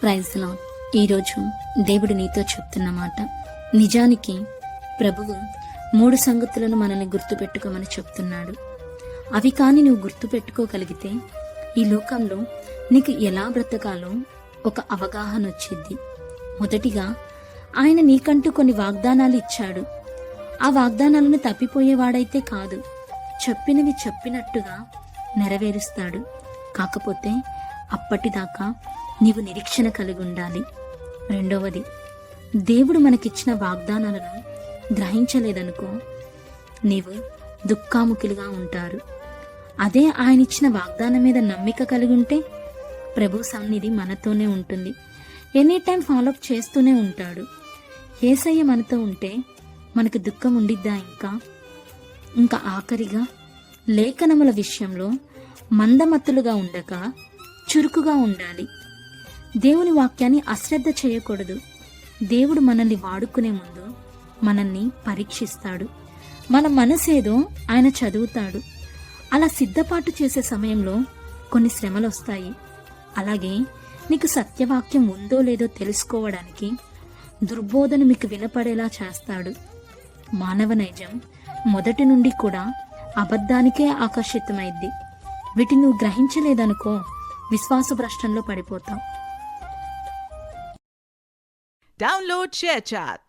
Praise lord. ఈరోజు దేవుడు నీతో చెప్తున్న మాట, నిజానికి ప్రభువు 3 సంగతులను మనల్ని గుర్తుపెట్టుకోమని చెప్తున్నాడు. అవి కాని నువ్వు గుర్తుపెట్టుకోగలిగితే ఈ లోకంలో నీకు ఎలా బ్రతకాలో ఒక అవగాహన వచ్చింది. మొదటిగా ఆయన నీకంటూ కొన్ని వాగ్దానాలు ఇచ్చాడు. ఆ వాగ్దానాలను తప్పిపోయేవాడైతే కాదు, చెప్పినవి చెప్పినట్టుగా నెరవేరుస్తాడు. కాకపోతే అప్పటిదాకా నీవు నిరీక్షణ కలిగి ఉండాలి. రెండవది, దేవుడు మనకిచ్చిన వాగ్దానాలను గ్రహించలేదనుకో, నీవు దుఃఖాముఖులుగా ఉంటారు. అదే ఆయన ఇచ్చిన వాగ్దానం మీద నమ్మిక కలిగి ఉంటే ప్రభు సన్నిధి మనతోనే ఉంటుంది. ఎనీ టైం ఫాలోఅప్ చేస్తూనే ఉంటాడు. యేసయ్య మనతో ఉంటే మనకు దుఃఖం ఉండిద్దా? ఇంకా ఆఖరిగా లేఖనముల విషయంలో మందమత్తులుగా ఉండక చురుకుగా ఉండాలి. దేవుని వాక్యాన్ని అశ్రద్ధ చేయకూడదు. దేవుడు మనల్ని వాడుకునే ముందు మనల్ని పరీక్షిస్తాడు. మన మనసేదో ఆయన చదువుతాడు. అలా సిద్ధపాటు చేసే సమయంలో కొన్ని శ్రమలు వస్తాయి. అలాగే నీకు సత్యవాక్యం ఉందో లేదో తెలుసుకోవడానికి దుర్బోధన మీకు వినపడేలా చేస్తాడు. మానవ నైజం మొదటి నుండి కూడా అబద్ధానికే ఆకర్షితమైంది. వీటిని నువ్వు గ్రహించలేదనుకో, విశ్వాస భ్రష్టంలో పడిపోతావు. Download ShareChat.